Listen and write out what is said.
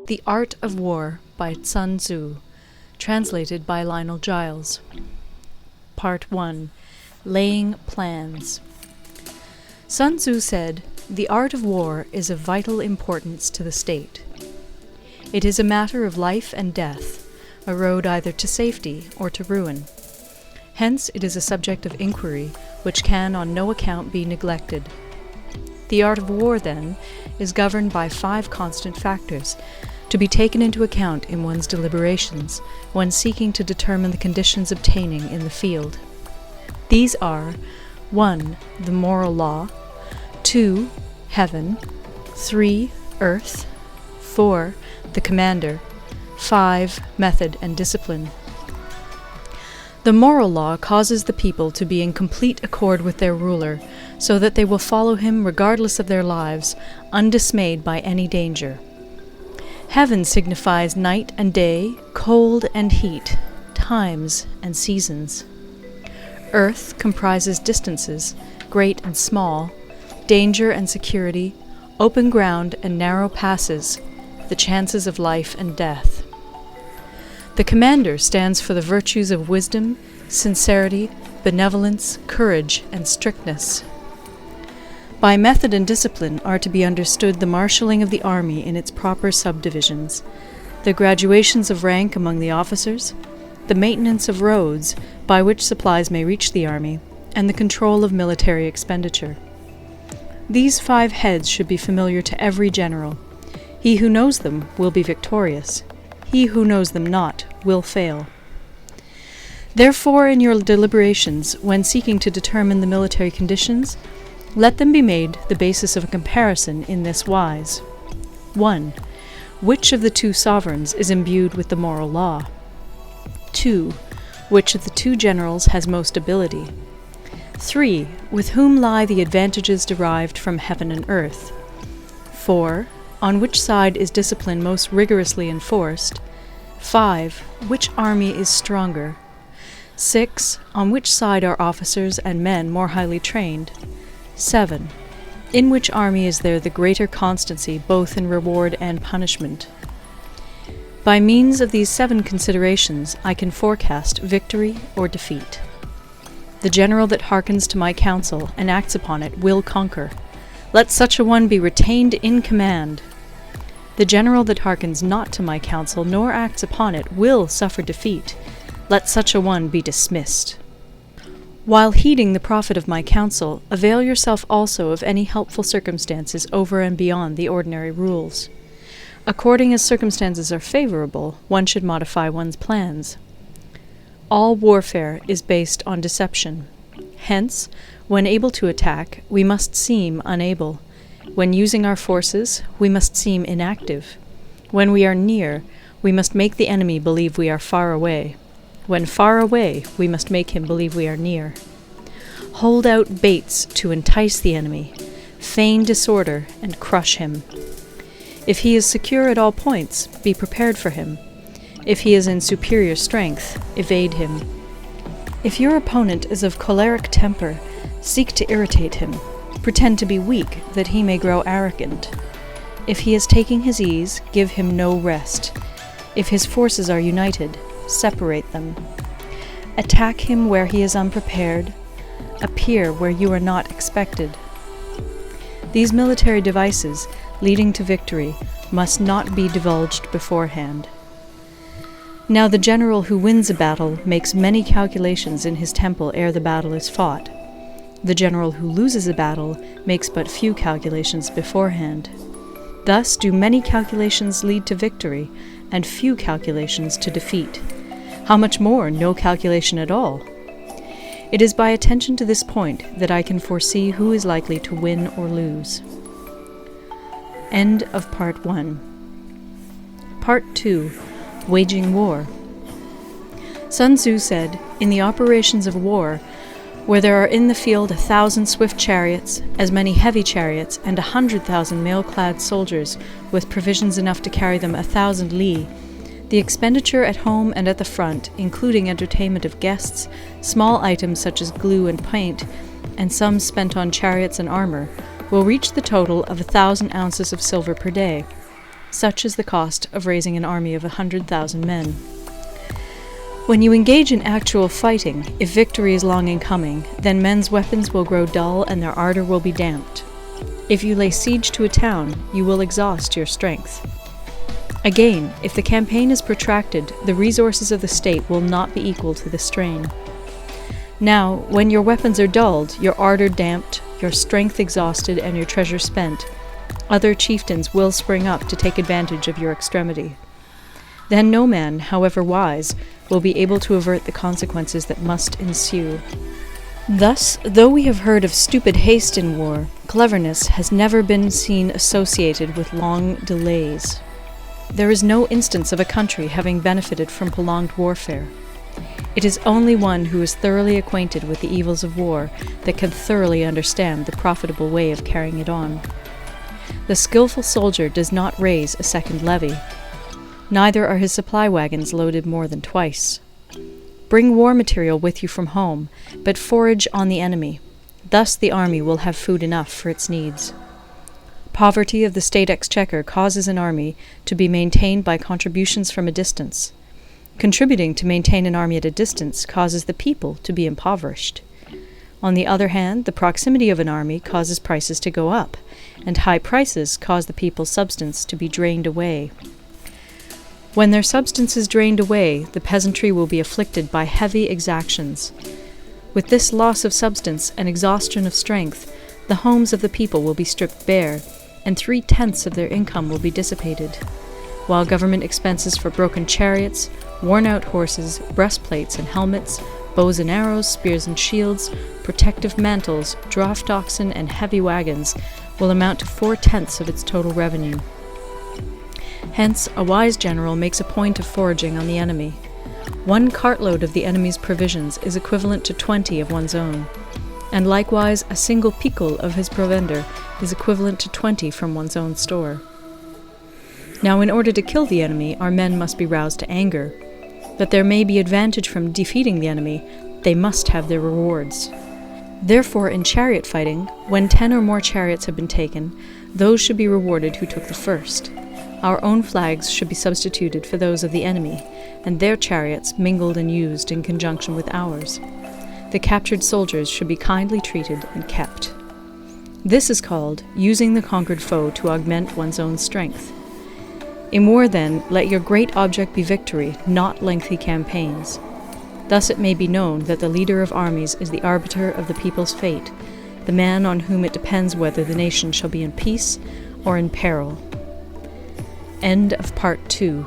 The Art of War by Sun Tzu, translated by Lionel Giles. Part 1. Laying Plans. Sun Tzu said, "The art of war is of vital importance to the state. It is a matter of life and death, a road either to safety or to ruin. Hence it is a subject of inquiry which can on no account be neglected. The art of war, then, is governed by 5 constant factors, to be taken into account in one's deliberations when seeking to determine the conditions obtaining in the field. These are 1. The moral law, 2. Heaven, 3. Earth, 4. The commander, 5. Method and discipline. The moral law causes the people to be in complete accord with their ruler, so that they will follow him regardless of their lives, undismayed by any danger. Heaven signifies night and day, cold and heat, times and seasons. Earth comprises distances, great and small, danger and security, open ground and narrow passes, the chances of life and death. The commander stands for the virtues of wisdom, sincerity, benevolence, courage, and strictness. By method and discipline are to be understood the marshalling of the army in its proper subdivisions, the graduations of rank among the officers, the maintenance of roads by which supplies may reach the army, and the control of military expenditure. These 5 heads should be familiar to every general. He who knows them will be victorious. He who knows them not will fail. Therefore, in your deliberations, when seeking to determine the military conditions, let them be made the basis of a comparison in this wise. 1. Which of the 2 sovereigns is imbued with the moral law? 2. Which of the 2 generals has most ability? 3. With whom lie the advantages derived from heaven and earth? 4. On which side is discipline most rigorously enforced? 5. Which army is stronger? 6. On which side are officers and men more highly trained? 7. In which army is there the greater constancy both in reward and punishment? By means of these 7 considerations I can forecast victory or defeat. The general that hearkens to my counsel and acts upon it will conquer. Let such a one be retained in command. The general that hearkens not to my counsel nor acts upon it will suffer defeat. Let such a one be dismissed. While heeding the profit of my counsel, avail yourself also of any helpful circumstances over and beyond the ordinary rules. According as circumstances are favorable, one should modify one's plans. All warfare is based on deception. Hence, when able to attack, we must seem unable. When using our forces, we must seem inactive. When we are near, we must make the enemy believe we are far away. When far away, we must make him believe we are near. Hold out baits to entice the enemy, feign disorder, and crush him. If he is secure at all points, be prepared for him. If he is in superior strength, evade him. If your opponent is of choleric temper, seek to irritate him. Pretend to be weak, that he may grow arrogant. If he is taking his ease, give him no rest. If his forces are united, separate them. Attack him where he is unprepared. Appear where you are not expected. These military devices, leading to victory, must not be divulged beforehand. Now the general who wins a battle makes many calculations in his temple ere the battle is fought. The general who loses a battle makes but few calculations beforehand. Thus do many calculations lead to victory, and few calculations to defeat. How much more no calculation at all? It is by attention to this point that I can foresee who is likely to win or lose. End of Part 1. Part 2. Waging War. Sun Tzu said, "In the operations of war, where there are in the field 1,000 swift chariots, as many heavy chariots, and 100,000 mail-clad soldiers, with provisions enough to carry them 1,000 li, the expenditure at home and at the front, including entertainment of guests, small items such as glue and paint, and sums spent on chariots and armor, will reach the total of 1,000 ounces of silver per day. Such is the cost of raising an army of 100,000 men. When you engage in actual fighting, if victory is long in coming, then men's weapons will grow dull and their ardor will be damped. If you lay siege to a town, you will exhaust your strength. Again, if the campaign is protracted, the resources of the state will not be equal to the strain. Now, when your weapons are dulled, your ardor damped, your strength exhausted, and your treasure spent, other chieftains will spring up to take advantage of your extremity. Then no man, however wise, will be able to avert the consequences that must ensue. Thus, though we have heard of stupid haste in war, cleverness has never been seen associated with long delays. There is no instance of a country having benefited from prolonged warfare. It is only one who is thoroughly acquainted with the evils of war that can thoroughly understand the profitable way of carrying it on. The skillful soldier does not raise a second levy. Neither are his supply wagons loaded more than twice. Bring war material with you from home, but forage on the enemy. Thus the army will have food enough for its needs. Poverty of the state exchequer causes an army to be maintained by contributions from a distance. Contributing to maintain an army at a distance causes the people to be impoverished. On the other hand, the proximity of an army causes prices to go up, and high prices cause the people's substance to be drained away. When their substance is drained away, the peasantry will be afflicted by heavy exactions. With this loss of substance and exhaustion of strength, the homes of the people will be stripped bare, and 3/10 of their income will be dissipated, while government expenses for broken chariots, worn-out horses, breastplates and helmets, bows and arrows, spears and shields, protective mantles, draft oxen, and heavy wagons will amount to 4/10 of its total revenue. Hence, a wise general makes a point of foraging on the enemy. 1 cartload of the enemy's provisions is equivalent to 20 of one's own, and likewise a single picul of his provender is equivalent to 20 from one's own store. Now, in order to kill the enemy, our men must be roused to anger. That there may be advantage from defeating the enemy, they must have their rewards. Therefore, in chariot fighting, when 10 or more chariots have been taken, those should be rewarded who took the first. Our own flags should be substituted for those of the enemy, and their chariots mingled and used in conjunction with ours. The captured soldiers should be kindly treated and kept. This is called using the conquered foe to augment one's own strength. In war, then, let your great object be victory, not lengthy campaigns. Thus it may be known that the leader of armies is the arbiter of the people's fate, the man on whom it depends whether the nation shall be in peace or in peril. End of Part 2.